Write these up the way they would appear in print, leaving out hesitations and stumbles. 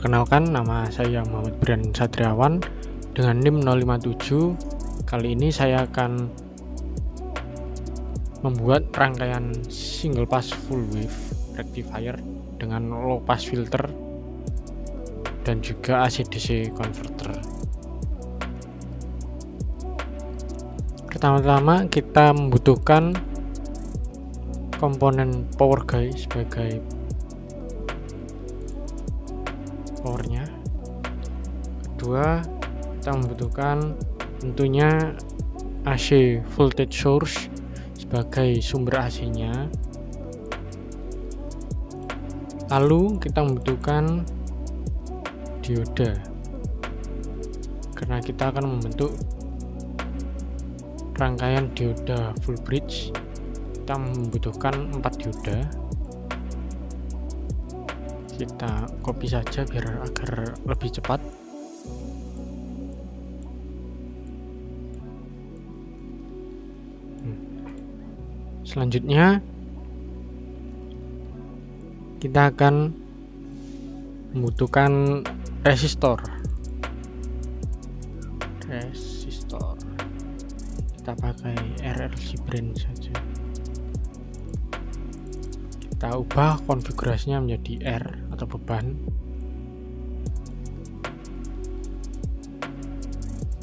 Perkenalkan, nama saya Muhammad Brian Satriawan dengan NIM 057. Kali ini saya akan membuat rangkaian single pass full wave rectifier dengan low pass filter dan juga AC/DC converter. Pertama-tama kita membutuhkan komponen power guide sebagai powernya. Kedua, kita membutuhkan tentunya AC voltage source sebagai sumber AC-nya. Lalu kita membutuhkan dioda karena kita akan membentuk rangkaian dioda full bridge. Kita membutuhkan 4 dioda. Kita copy saja agar lebih cepat. Selanjutnya kita akan membutuhkan resistor. Kita pakai RLC brand saja. Kita ubah konfigurasinya menjadi R atau beban.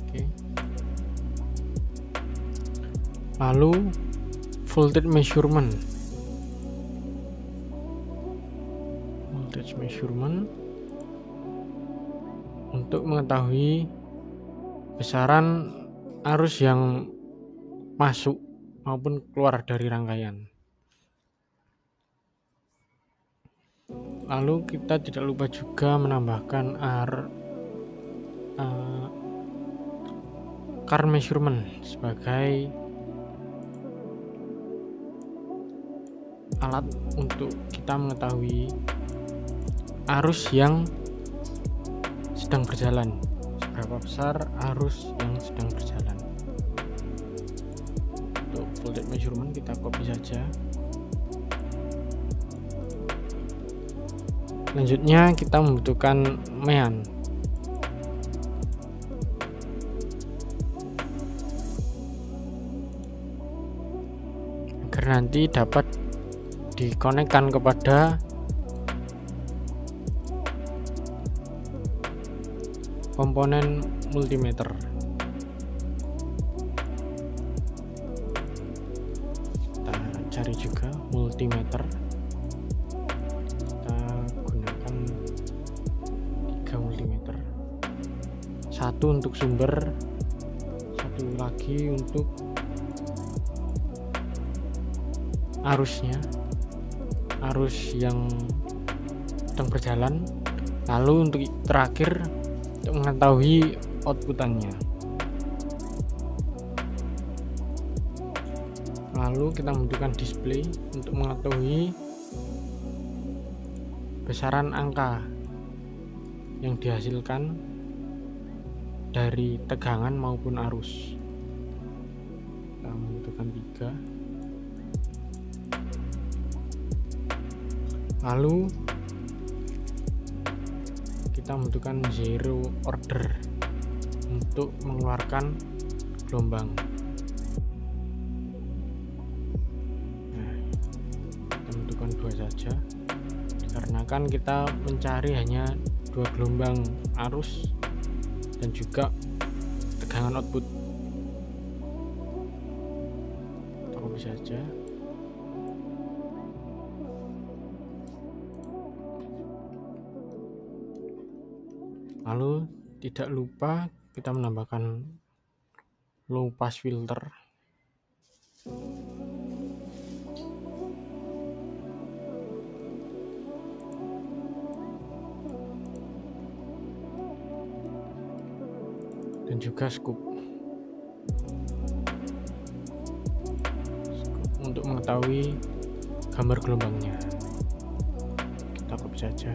Oke. Lalu voltage measurement. Untuk mengetahui besaran arus yang masuk maupun keluar dari rangkaian. Lalu kita tidak lupa juga menambahkan current measurement sebagai alat untuk kita mengetahui arus yang sedang berjalan, seberapa besar arus yang sedang berjalan. Untuk voltage measurement kita copy saja. Selanjutnya kita membutuhkan mean. Agar nanti dapat dikonekkan kepada komponen multimeter. Kita cari juga multimeter. Satu untuk sumber, satu lagi untuk arusnya, arus yang sedang berjalan. Lalu untuk terakhir untuk mengetahui outputannya. Lalu kita membutuhkan display untuk mengetahui besaran angka yang dihasilkan dari tegangan maupun arus. Kita membutuhkan 3. Lalu kita membutuhkan zero order untuk mengeluarkan gelombang. Nah, kita membutuhkan 2 saja dikarenakan kita mencari hanya 2 gelombang arus dan juga tegangan output. Kita copy saja. Lalu tidak lupa kita menambahkan low pass filter. Dan juga scoop untuk mengetahui gambar gelombangnya. Kita copy saja.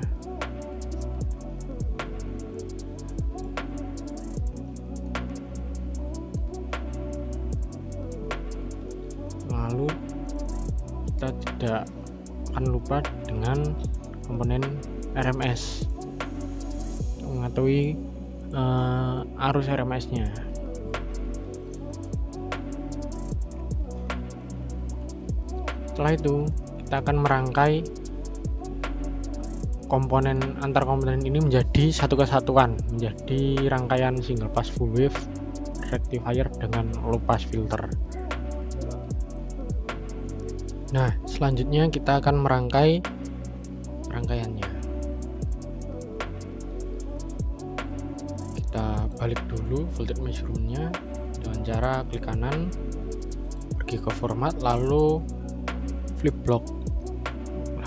Lalu kita tidak akan lupa dengan komponen RMS. mematuhi arus RMS-nya. Setelah itu kita akan merangkai komponen antar komponen ini menjadi satu kesatuan, menjadi rangkaian single pass full wave rectifier dengan low pass filter. Nah, selanjutnya kita akan merangkai rangkaiannya. Kita balik dulu voltage measurement-nya dengan cara klik kanan, pergi ke format, lalu flip block,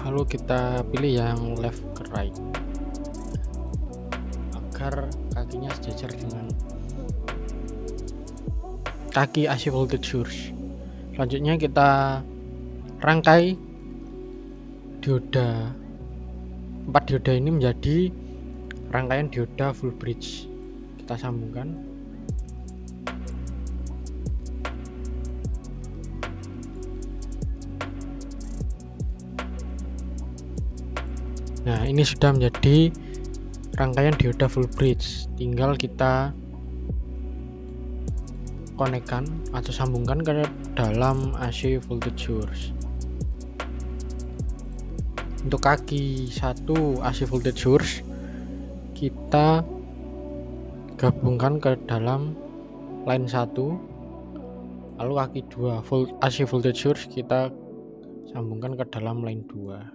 lalu kita pilih yang left ke right agar kakinya sejajar dengan kaki AC voltage source. Selanjutnya kita rangkai dioda, 4 dioda ini menjadi rangkaian dioda full bridge. Kita sambungkan. Nah, ini sudah menjadi rangkaian dioda full bridge. Tinggal kita konekkan atau sambungkan ke dalam AC voltage source. Untuk kaki 1 AC voltage source kita gabungkan ke dalam line 1, lalu kaki 2 AC voltage source kita sambungkan ke dalam line 2.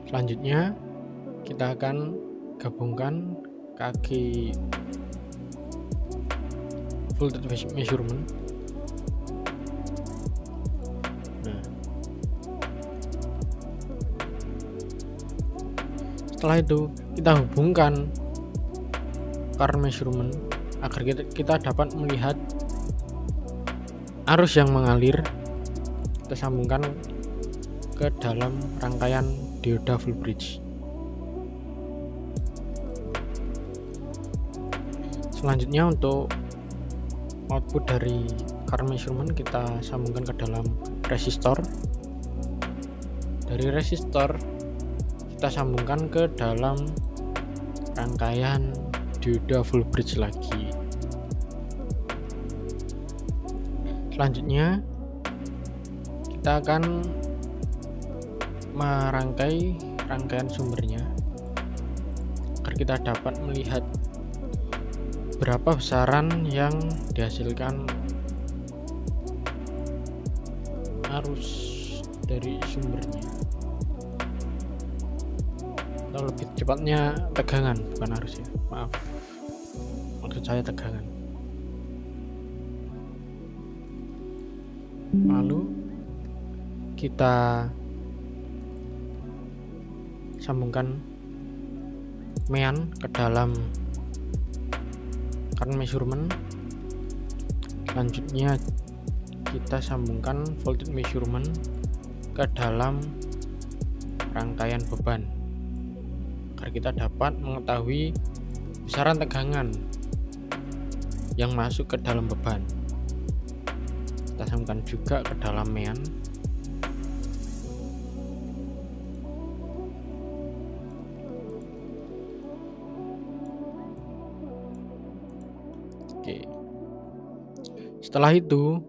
Selanjutnya kita akan gabungkan kaki voltage measurement. Nah, setelah itu kita hubungkan current measurement agar kita dapat melihat arus yang mengalir. Kita sambungkan ke dalam rangkaian dioda full bridge. Selanjutnya untuk output dari current measurement kita sambungkan ke dalam resistor. Dari resistor kita sambungkan ke dalam rangkaian dioda full bridge lagi. Selanjutnya kita akan merangkai rangkaian sumbernya agar kita dapat melihat berapa besaran yang dihasilkan arus dari sumbernya, atau lebih cepatnya tegangan, bukan arus ya, maaf, maksud saya tegangan. Lalu kita sambungkan mean ke dalam current measurement. Selanjutnya kita sambungkan voltage measurement ke dalam rangkaian beban agar kita dapat mengetahui besaran tegangan yang masuk ke dalam beban. Kita sambungkan juga ke dalam mean. Oke. Setelah itu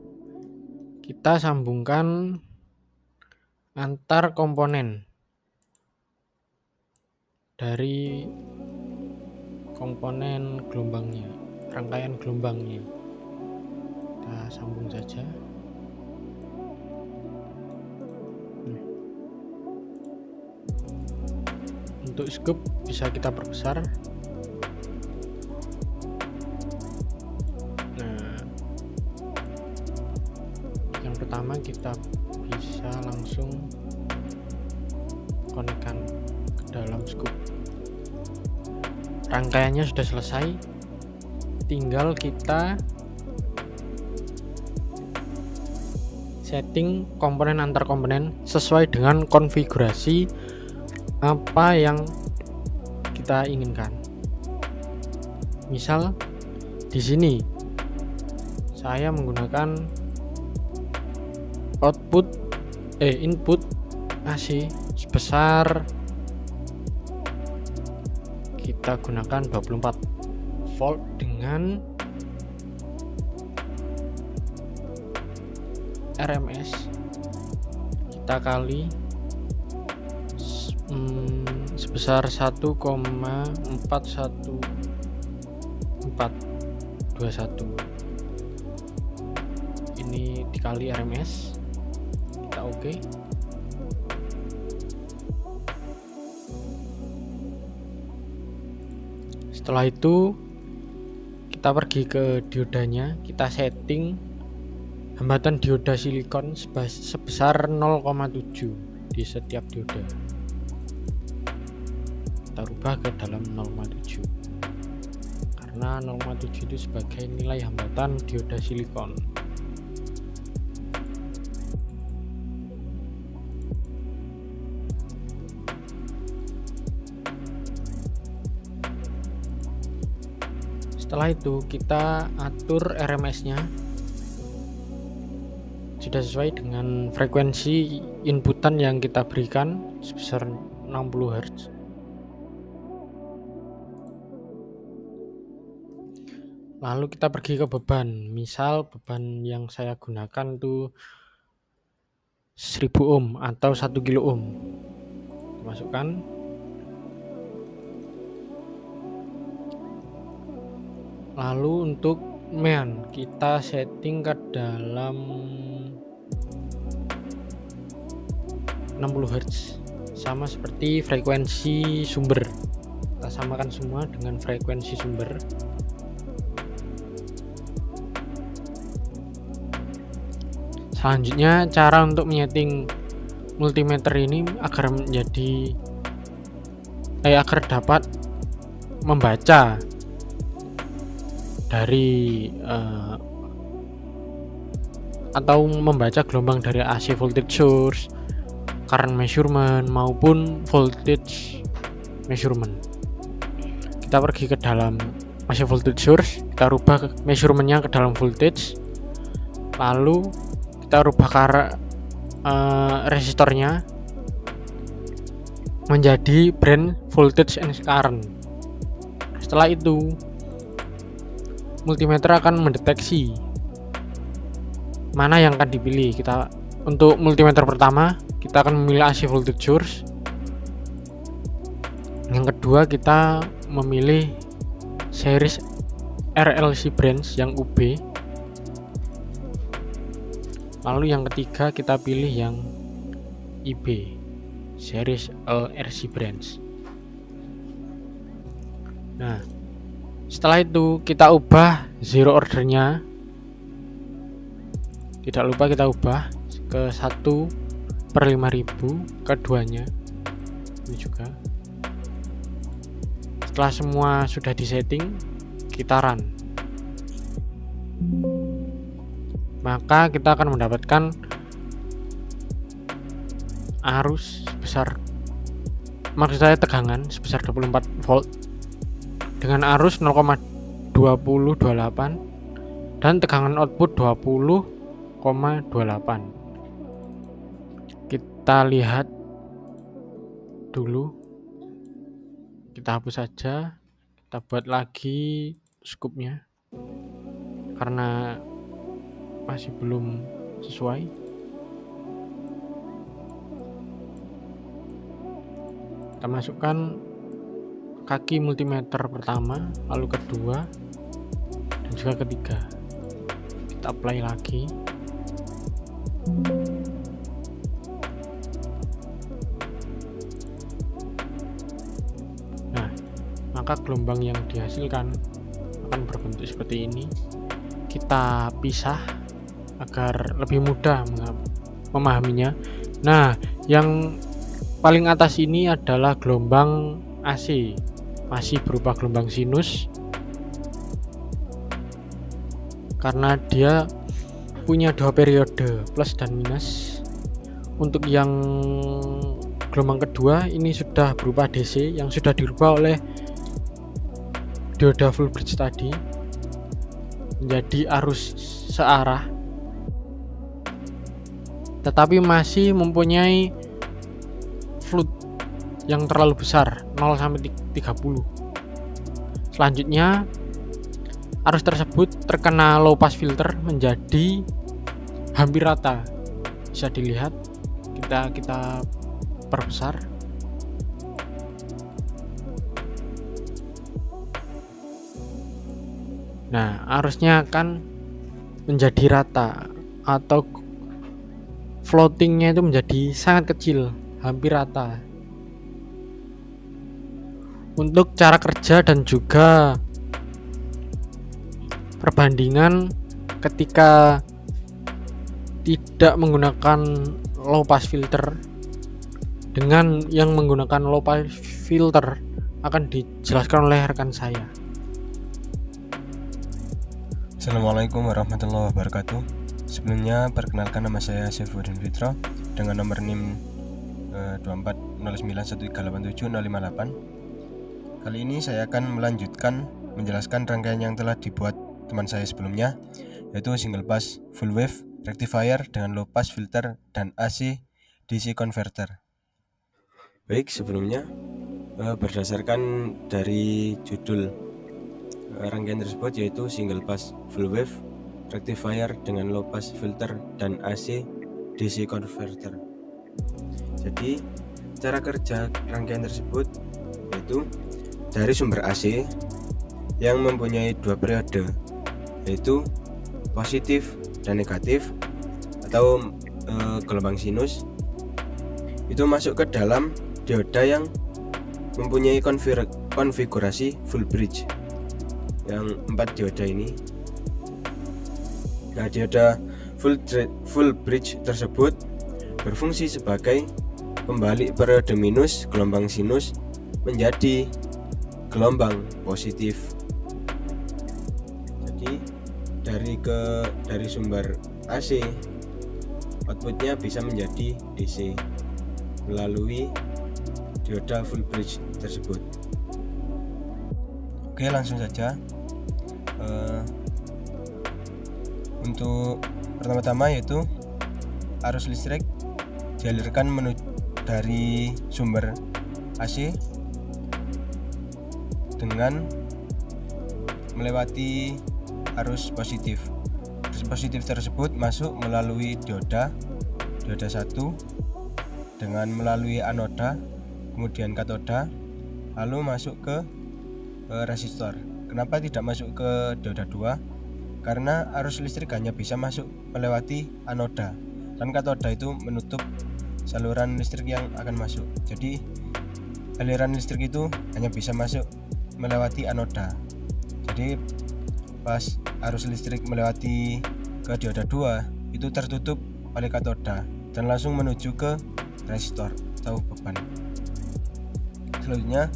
kita sambungkan antar komponen dari komponen gelombangnya, rangkaian gelombangnya. Kita sambung saja. Untuk scoop bisa kita perbesar. Pertama kita bisa langsung konekkan ke dalam scoop. Rangkaiannya sudah selesai, tinggal kita setting komponen antar komponen sesuai dengan konfigurasi apa yang kita inginkan. Misal Di sini saya menggunakan input AC sebesar, kita gunakan 24 volt dengan RMS, kita kali sebesar 1,41421. Ini dikali RMS, kita oke. Setelah itu kita pergi ke diodanya, kita setting hambatan dioda silikon sebesar 0,7 di setiap dioda. Kita rubah ke dalam 0,7 karena 0,7 itu sebagai nilai hambatan dioda silikon. Setelah itu kita atur RMS-nya sudah sesuai dengan frekuensi inputan yang kita berikan sebesar 60 Hz. Lalu kita pergi ke beban. Misal beban yang saya gunakan itu 1000 ohm atau 1 kilo ohm. Masukkan. Lalu untuk main kita setting ke dalam 60 Hz, sama seperti frekuensi sumber. Kita samakan semua dengan frekuensi sumber. Selanjutnya cara untuk menyeting multimeter ini agar dapat membaca dari atau membaca gelombang dari AC voltage source, current measurement maupun voltage measurement. Kita pergi ke dalam AC voltage source, kita rubah measurementnya ke dalam voltage, lalu kita rubah resistornya menjadi brand voltage and current. Setelah itu multimeter akan mendeteksi mana yang akan dipilih. Kita untuk multimeter pertama kita akan memilih AC voltage source. Yang kedua kita memilih series RLC branch yang UB. Lalu yang ketiga kita pilih yang IB, series LRC branch. Nah, setelah itu kita ubah zero ordernya, tidak lupa kita ubah ke 1/5000 keduanya ini juga. Setelah semua sudah disetting, kita run, maka kita akan mendapatkan arus sebesar, maksud saya tegangan sebesar 24 volt dengan arus 0,2028 dan tegangan output 20,28. Kita lihat dulu, kita hapus saja, kita buat lagi scoopnya karena masih belum sesuai. Kita masukkan kaki multimeter pertama, lalu kedua, dan juga ketiga. Kita apply lagi. Nah, maka gelombang yang dihasilkan akan berbentuk seperti ini. Kita pisah agar lebih mudah memahaminya. Nah, yang paling atas ini adalah gelombang AC, masih berupa gelombang sinus karena dia punya dua periode plus dan minus. Untuk yang gelombang kedua ini sudah berupa DC yang sudah dirubah oleh dioda full bridge tadi. menjadi arus searah, tetapi masih mempunyai flood yang terlalu besar 0 sampai 30. Selanjutnya arus tersebut terkena low pass filter menjadi hampir rata. Bisa dilihat, kita perbesar. Nah, arusnya akan menjadi rata atau floatingnya itu menjadi sangat kecil, hampir rata. Untuk cara kerja dan juga perbandingan ketika tidak menggunakan low pass filter dengan yang menggunakan low pass filter akan dijelaskan oleh rekan saya. Assalamualaikum warahmatullahi wabarakatuh. Sebelumnya perkenalkan, nama saya Saifuddin Fitra dengan nomor NIM 240913870558. Kali ini saya akan melanjutkan menjelaskan rangkaian yang telah dibuat teman saya sebelumnya, yaitu single pass, full wave, rectifier dengan low pass filter, dan AC DC converter. Baik, sebelumnya berdasarkan dari judul rangkaian tersebut, yaitu single pass, full wave, rectifier dengan low pass filter, dan AC DC converter. Jadi cara kerja rangkaian tersebut yaitu dari sumber AC yang mempunyai dua periode, yaitu positif dan negatif atau gelombang sinus, itu masuk ke dalam dioda yang mempunyai konfigurasi full bridge, yang 4 dioda ini. Nah, dioda full bridge tersebut berfungsi sebagai pembalik periode minus gelombang sinus menjadi gelombang positif. Jadi dari sumber AC, outputnya bisa menjadi DC melalui dioda full bridge tersebut. Oke, langsung saja. Untuk pertama-tama yaitu arus listrik dialirkan dari sumber AC dengan melewati arus positif. Arus positif tersebut masuk melalui dioda 1 dengan melalui anoda, kemudian katoda, lalu masuk ke resistor. Kenapa tidak masuk ke dioda 2? Karena arus listrik hanya bisa masuk melewati anoda, dan katoda itu menutup saluran listrik yang akan masuk. Jadi aliran listrik itu hanya bisa masuk melewati anoda. Jadi pas arus listrik melewati ke dioda 2 itu tertutup oleh katoda dan langsung menuju ke resistor atau beban. Selanjutnya,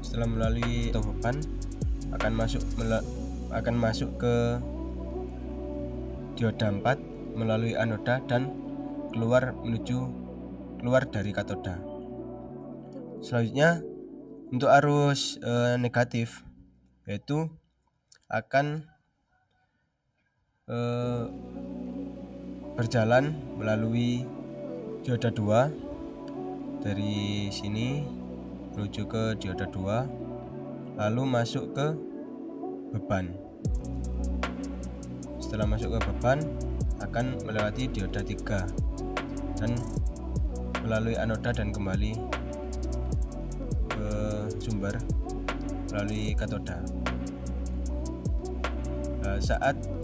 setelah melalui beban akan masuk ke dioda 4 melalui anoda dan keluar dari katoda. Selanjutnya, untuk arus negatif, yaitu akan berjalan melalui dioda 2 dari sini menuju ke dioda 2, lalu masuk ke beban. Setelah masuk ke beban akan melewati dioda 3 dan melalui anoda dan kembali ke sumber melalui katoda.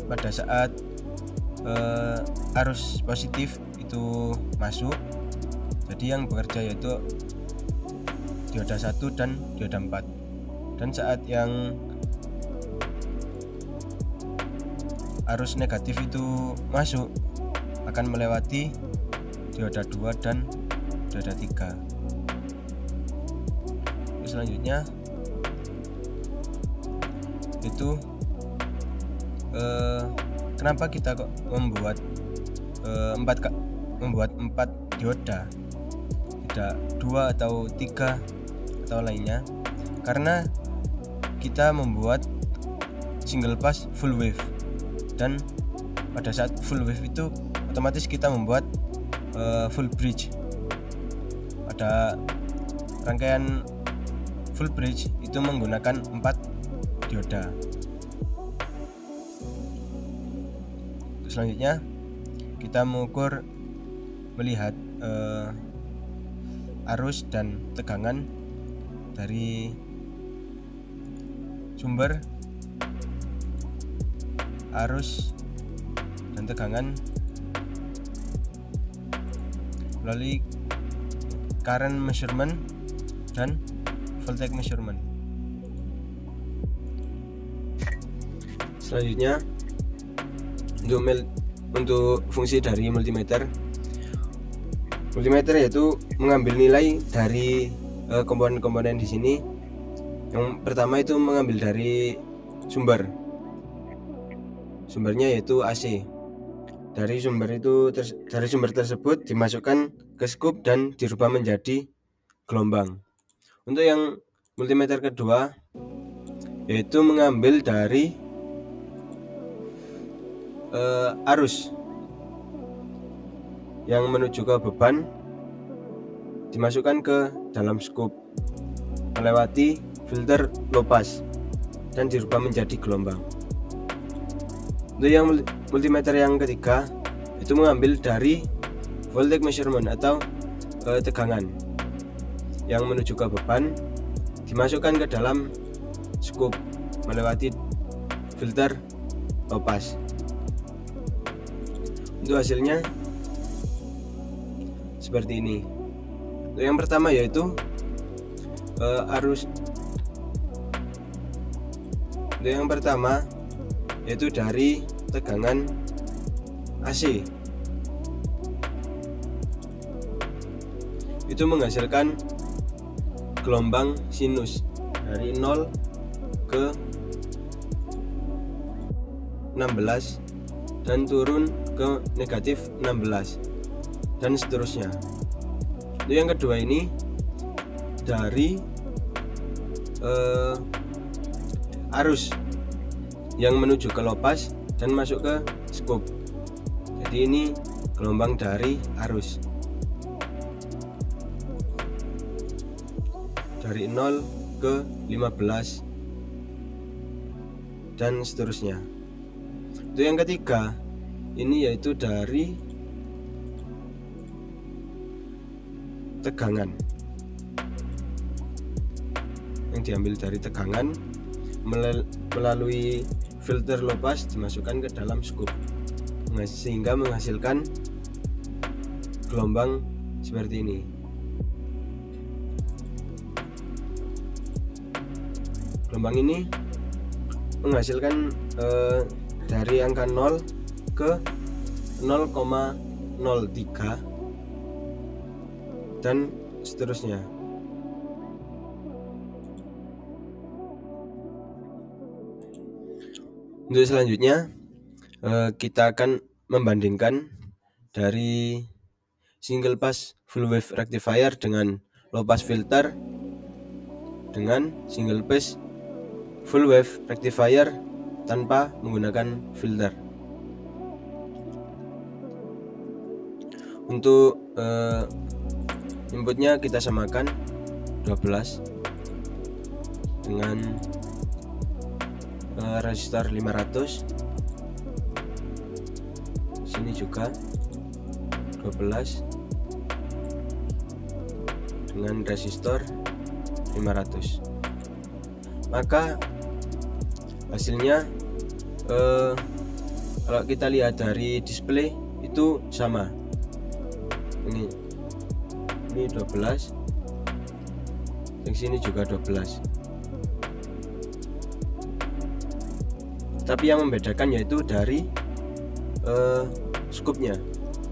Pada saat arus positif itu masuk, jadi yang bekerja yaitu dioda 1 dan dioda 4. Dan saat yang arus negatif itu masuk akan melewati dioda 2 dan dioda 3. Selanjutnya itu kenapa kita kok membuat 4 dioda, tidak 2 atau 3 atau lainnya? Karena kita membuat single pass full wave. Dan pada saat full wave itu otomatis kita membuat full bridge. Pada rangkaian full bridge itu menggunakan 4 dioda. Selanjutnya kita mengukur melihat arus dan tegangan dari sumber, arus dan tegangan melalui current measurement dan voltage measurement. Selanjutnya untuk fungsi dari multimeter yaitu mengambil nilai dari komponen-komponen di sini. Yang pertama itu mengambil dari sumbernya yaitu AC. Dari sumber tersebut dimasukkan ke scoop dan dirubah menjadi gelombang. Untuk yang multimeter kedua yaitu mengambil dari arus yang menuju ke beban, dimasukkan ke dalam scoop melewati filter low pass dan dirubah menjadi gelombang. Untuk yang multimeter yang ketiga itu mengambil dari voltage measurement atau tegangan yang menuju ke beban, dimasukkan ke dalam scoop melewati filter low pass. Untuk hasilnya seperti ini. Untuk yang pertama yaitu dari tegangan AC itu menghasilkan gelombang sinus dari 0 ke 16 dan turun ke negatif 16 dan seterusnya. Untuk yang kedua ini dari arus yang menuju ke low pass dan masuk ke scoop. Jadi ini gelombang dari arus dari 0 ke 15 dan seterusnya. Untuk yang ketiga ini yaitu dari tegangan, yang diambil dari tegangan melalui filter low pass dimasukkan ke dalam scoop sehingga menghasilkan gelombang seperti ini. Gelombang ini menghasilkan dari angka 0 ke 0,03 dan seterusnya. Untuk selanjutnya kita akan membandingkan dari single pass full wave rectifier dengan low pass filter dengan single pass full wave rectifier tanpa menggunakan filter. Untuk inputnya kita samakan 12 dengan resistor 500. Sini juga 12 dengan resistor 500. Maka hasilnya kalau kita lihat dari display itu sama. Ini 12, yang sini juga 12. Tapi yang membedakan yaitu dari scoopnya,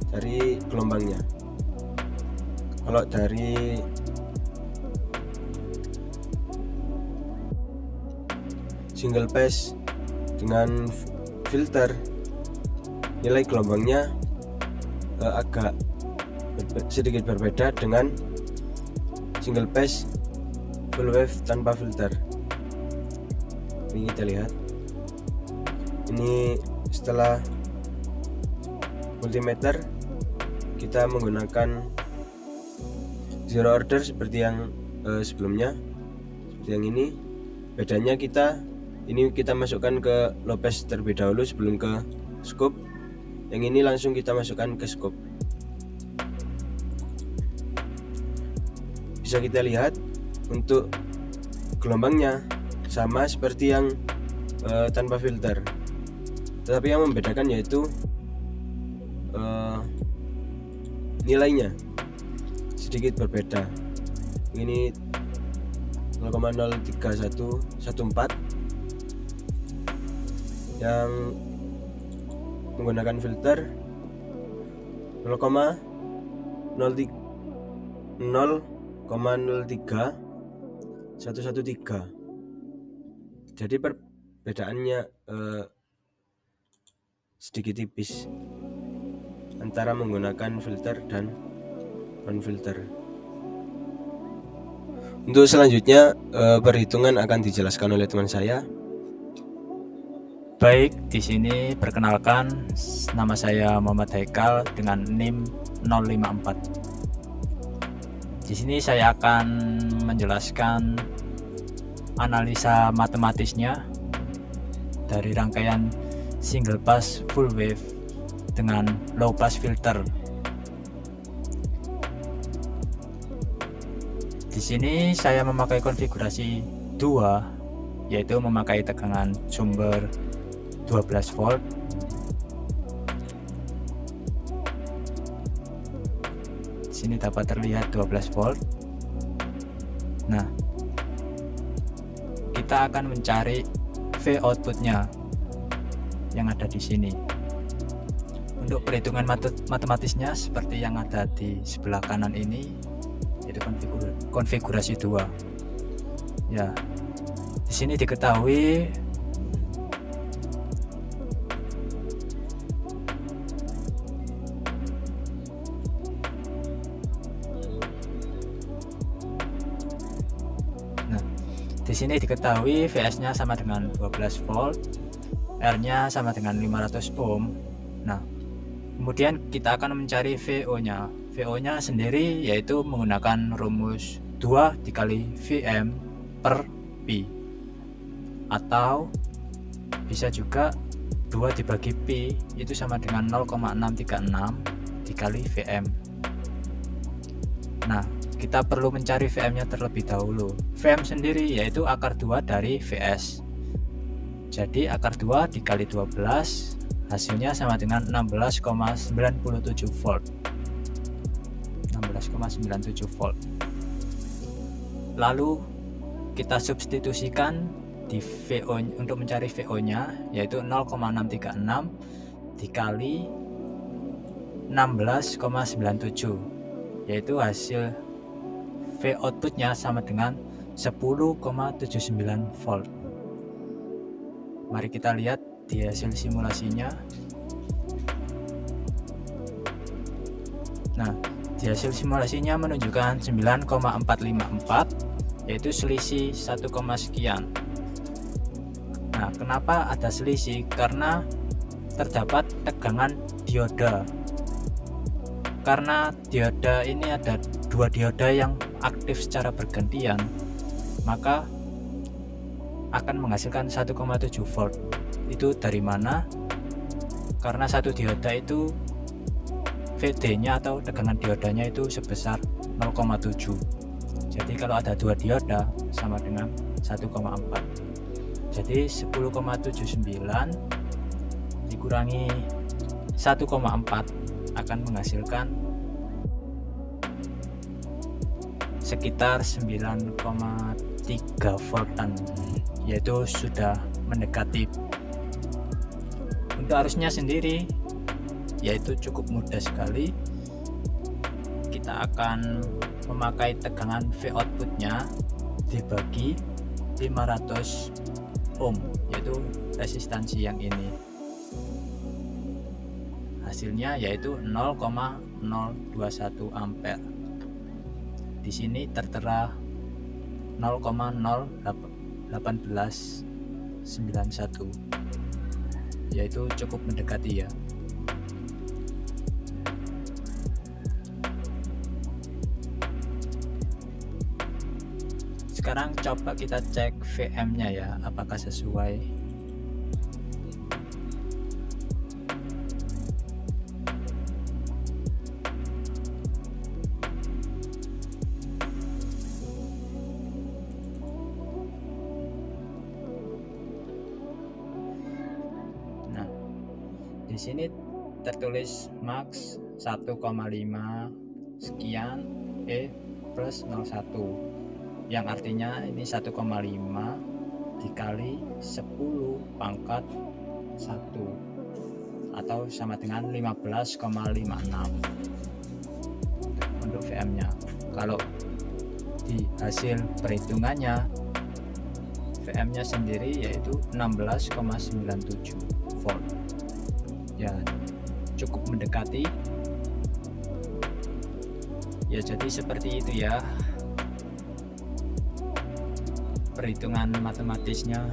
dari gelombangnya. Kalau dari single pass dengan filter, nilai gelombangnya agak sedikit berbeda dengan single pass full wave tanpa filter. Ini kita lihat Ini setelah multimeter kita menggunakan zero order seperti yang sebelumnya, seperti yang ini. Bedanya ini kita masukkan ke low pass terlebih dahulu sebelum ke scope. Yang ini langsung kita masukkan ke scope. Bisa kita lihat untuk gelombangnya sama seperti yang tanpa filter, tetapi yang membedakan yaitu nilainya sedikit berbeda. Ini 0,03114 yang menggunakan filter 0,03113. Jadi perbedaannya sedikit tipis antara menggunakan filter dan non filter. Untuk selanjutnya perhitungan akan dijelaskan oleh teman saya. Baik, di sini perkenalkan, nama saya Muhammad Haikal dengan NIM 054. Di sini saya akan menjelaskan analisa matematisnya dari rangkaian single pass full wave dengan low pass filter. Di sini saya memakai konfigurasi 2, yaitu memakai tegangan sumber 12 volt. Di sini dapat terlihat 12 volt. Nah, kita akan mencari V outputnya yang ada di sini. Untuk perhitungan matematisnya seperti yang ada di sebelah kanan ini, yaitu konfigurasi 2. Ya, di sini diketahui VS-nya sama dengan 12 volt, R-nya sama dengan 500 ohm. Nah, kemudian kita akan mencari VO-nya. VO-nya sendiri yaitu menggunakan rumus 2 dikali Vm per Pi, atau bisa juga 2 dibagi Pi itu sama dengan 0,636 dikali Vm. Nah, kita perlu mencari Vm nya terlebih dahulu. Vm sendiri yaitu akar 2 dari Vs. Jadi akar 2 dikali 12 hasilnya sama dengan 16,97 volt. 16,97 volt. Lalu kita substitusikan di VO untuk mencari VO nya yaitu 0,636 dikali 16,97, yaitu hasil V outputnya sama dengan 10,79 volt. Mari kita lihat di hasil simulasinya. Nah, di hasil simulasinya menunjukkan 9,454, yaitu selisih 1, sekian. Nah, kenapa ada selisih? Karena terdapat tegangan dioda. Karena dioda ini ada 2 dioda yang aktif secara bergantian, maka akan menghasilkan 1,7 volt. Itu dari mana? Karena satu dioda itu VD-nya atau tegangan diodanya itu sebesar 0,7. Jadi kalau ada 2 dioda sama dengan 1,4. Jadi 10,79 dikurangi 1,4 akan menghasilkan sekitar 9,3 voltan, yaitu sudah mendekati. Untuk arusnya sendiri yaitu cukup mudah sekali. Kita akan memakai tegangan V outputnya dibagi 500 ohm, yaitu resistansi yang ini. Hasilnya yaitu 0,021 ampere. Di sini tertera 0,01891. yaitu cukup mendekati ya. Sekarang coba kita cek VM-nya ya, apakah sesuai. Nah, di sini tertulis max 1,5 sekian E plus 01, yang artinya ini 1,5 dikali 10 pangkat 1 atau sama dengan 15,56 untuk VM-nya. Kalau di hasil perhitungannya, VM-nya sendiri yaitu 16,97 volt. Ya, cukup mendekati. Ya, jadi seperti itu ya. Perhitungan matematisnya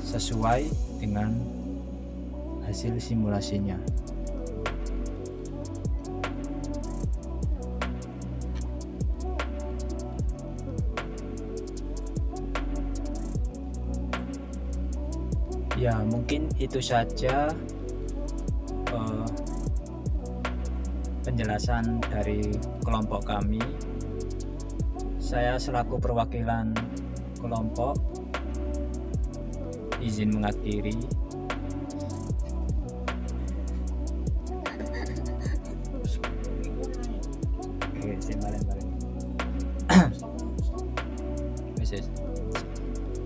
sesuai dengan hasil simulasinya. Ya, mungkin itu saja penjelasan dari kelompok kami. Saya selaku perwakilan kelompok izin mengakhiri.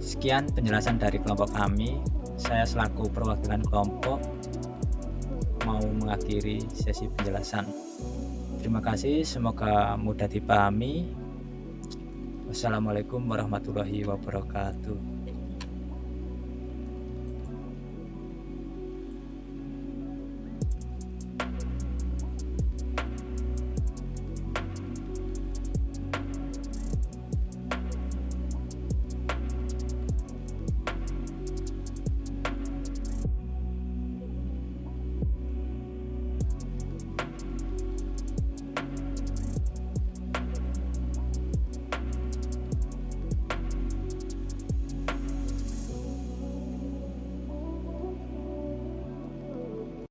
Sekian penjelasan dari kelompok kami. Saya selaku perwakilan kelompok mau mengakhiri sesi penjelasan. Terima kasih, semoga mudah dipahami. Wassalamualaikum warahmatullahi wabarakatuh.